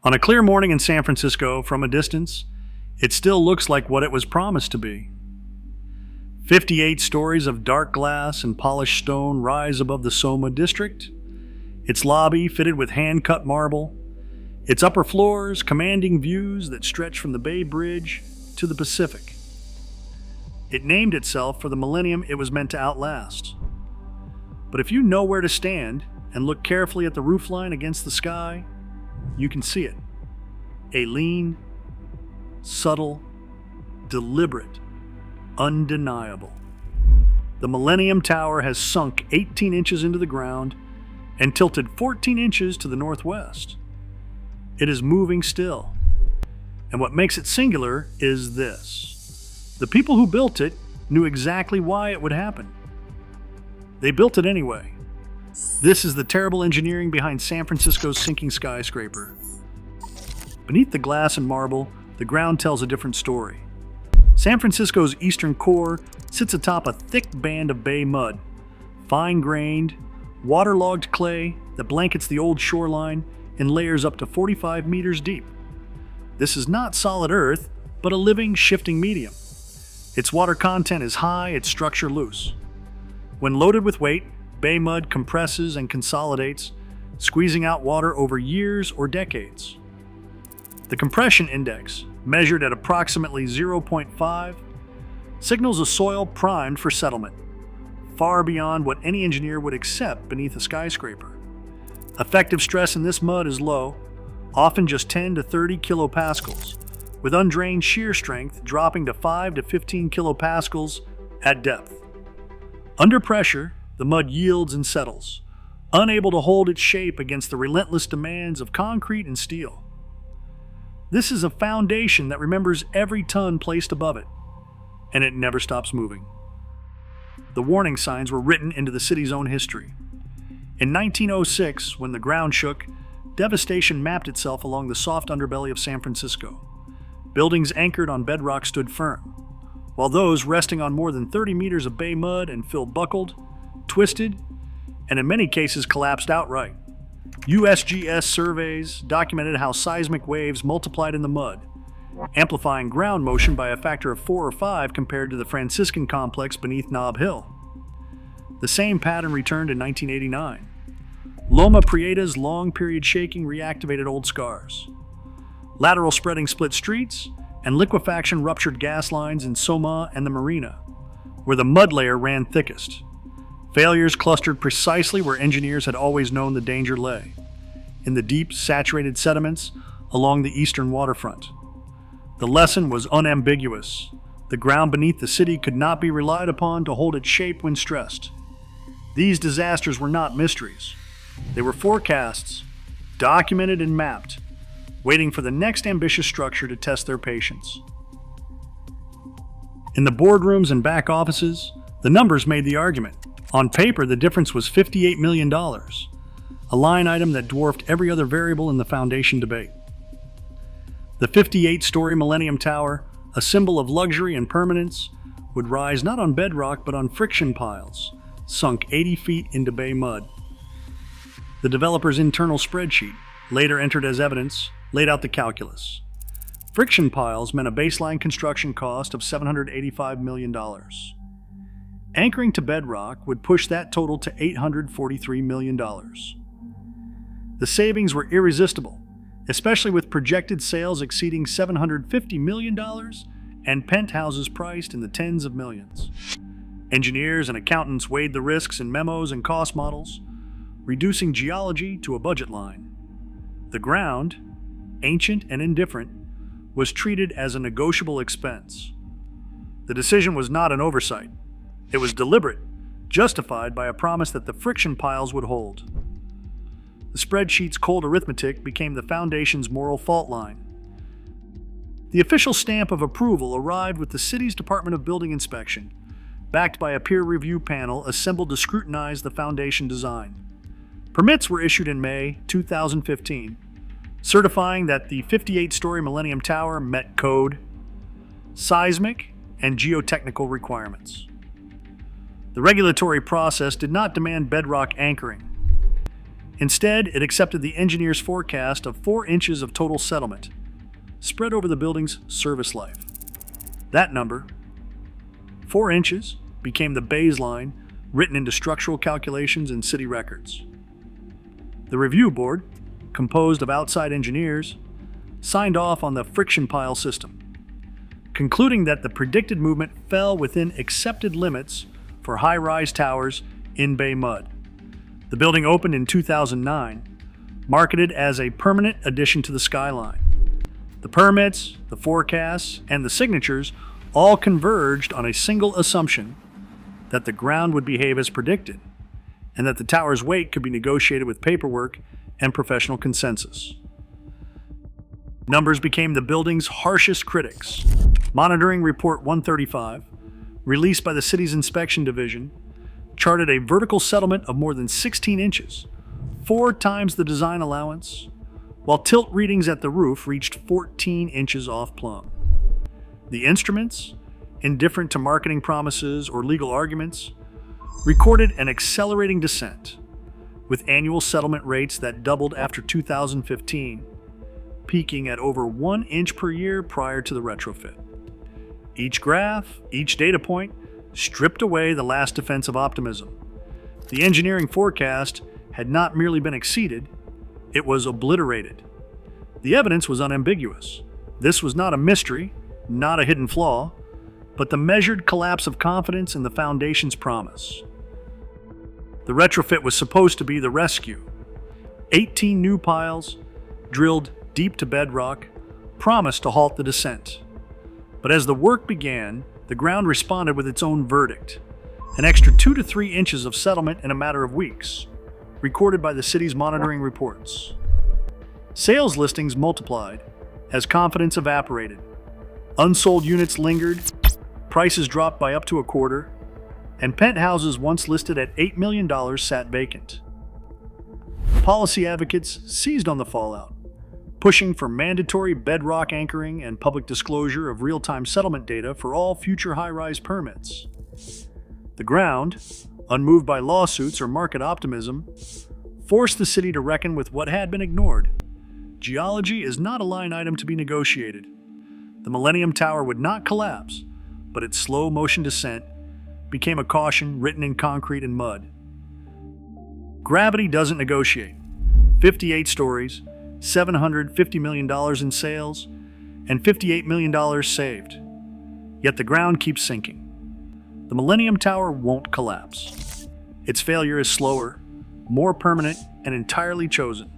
On a clear morning in San Francisco, from a distance, it still looks like what it was promised to be. 58 stories of dark glass and polished stone rise above the Soma district, its lobby fitted with hand-cut marble, its upper floors commanding views that stretch from the Bay Bridge to the Pacific. It named itself for the millennium it was meant to outlast. But if you know where to stand and look carefully at the roofline against the sky, you can see it. A lean, subtle, deliberate, undeniable. The Millennium Tower has sunk 18 inches into the ground and tilted 14 inches to the northwest. It is moving still. And what makes it singular is this. The people who built it knew exactly why it would happen. They built it anyway. This is the terrible engineering behind San Francisco's sinking skyscraper. Beneath the glass and marble, the ground tells a different story. San Francisco's eastern core sits atop a thick band of bay mud, fine-grained, waterlogged clay that blankets the old shoreline in layers up to 45 meters deep. This is not solid earth, but a living, shifting medium. Its water content is high, its structure loose. When loaded with weight, bay mud compresses and consolidates, squeezing out water over years or decades. The compression index, measured at approximately 0.5, signals a soil primed for settlement, far beyond what any engineer would accept beneath a skyscraper. Effective stress in this mud is low, often just 10 to 30 kilopascals, with undrained shear strength dropping to 5 to 15 kilopascals at depth. Under pressure, the mud yields and settles, unable to hold its shape against the relentless demands of concrete and steel. This is a foundation that remembers every ton placed above it, and it never stops moving. The warning signs were written into the city's own history. In 1906, when the ground shook, devastation mapped itself along the soft underbelly of San Francisco. Buildings anchored on bedrock stood firm, while those resting on more than 30 meters of bay mud and fill buckled, twisted, and in many cases collapsed outright. USGS surveys documented how seismic waves multiplied in the mud, amplifying ground motion by a factor of 4 or 5 compared to the Franciscan complex beneath Nob Hill. The same pattern returned in 1989. Loma Prieta's long-period shaking reactivated old scars. Lateral spreading split streets, and liquefaction ruptured gas lines in Soma and the Marina, where the mud layer ran thickest. Failures clustered precisely where engineers had always known the danger lay, in the deep, saturated sediments along the eastern waterfront. The lesson was unambiguous. The ground beneath the city could not be relied upon to hold its shape when stressed. These disasters were not mysteries. They were forecasts, documented and mapped, waiting for the next ambitious structure to test their patience. In the boardrooms and back offices, the numbers made the argument. On paper, the difference was $58 million, a line item that dwarfed every other variable in the foundation debate. The 58-story Millennium Tower, a symbol of luxury and permanence, would rise not on bedrock but on friction piles, sunk 80 feet into bay mud. The developer's internal spreadsheet, later entered as evidence, laid out the calculus. Friction piles meant a baseline construction cost of $785 million. Anchoring to bedrock would push that total to $843 million. The savings were irresistible, especially with projected sales exceeding $750 million and penthouses priced in the tens of millions. Engineers and accountants weighed the risks in memos and cost models, reducing geology to a budget line. The ground, ancient and indifferent, was treated as a negotiable expense. The decision was not an oversight. It was deliberate, justified by a promise that the friction piles would hold. The spreadsheet's cold arithmetic became the foundation's moral fault line. The official stamp of approval arrived with the city's Department of Building Inspection, backed by a peer review panel assembled to scrutinize the foundation design. Permits were issued in May 2015, certifying that the 58-story Millennium Tower met code, seismic, and geotechnical requirements. The regulatory process did not demand bedrock anchoring. Instead, it accepted the engineer's forecast of 4 inches of total settlement, spread over the building's service life. That number, 4 inches, became the baseline written into structural calculations and city records. The review board, composed of outside engineers, signed off on the friction pile system, concluding that the predicted movement fell within accepted limits for high-rise towers in bay mud. The building opened in 2009, marketed as a permanent addition to the skyline. The permits, the forecasts, and the signatures all converged on a single assumption that the ground would behave as predicted, and that the tower's weight could be negotiated with paperwork and professional consensus. Numbers became the building's harshest critics. Monitoring Report 135, released by the city's inspection division, charted a vertical settlement of more than 16 inches, 4 times the design allowance, while tilt readings at the roof reached 14 inches off plumb. The instruments, indifferent to marketing promises or legal arguments, recorded an accelerating descent, with annual settlement rates that doubled after 2015, peaking at over 1 inch per year prior to the retrofit. Each graph, each data point, stripped away the last defense of optimism. The engineering forecast had not merely been exceeded, it was obliterated. The evidence was unambiguous. This was not a mystery, not a hidden flaw, but the measured collapse of confidence in the foundation's promise. The retrofit was supposed to be the rescue. 18 new piles, drilled deep to bedrock, promised to halt the descent. But as the work began, the ground responded with its own verdict. An extra 2 to 3 inches of settlement in a matter of weeks, recorded by the city's monitoring reports. Sales listings multiplied as confidence evaporated. Unsold units lingered, prices dropped by up to a quarter, and penthouses once listed at $8 million sat vacant. Policy advocates seized on the fallout, pushing for mandatory bedrock anchoring and public disclosure of real-time settlement data for all future high-rise permits. The ground, unmoved by lawsuits or market optimism, forced the city to reckon with what had been ignored. Geology is not a line item to be negotiated. The Millennium Tower would not collapse, but its slow motion descent became a caution written in concrete and mud. Gravity doesn't negotiate. 58 stories, $750 million in sales, and $58 million saved. Yet the ground keeps sinking. The Millennium Tower won't collapse. Its failure is slower, more permanent, and entirely chosen.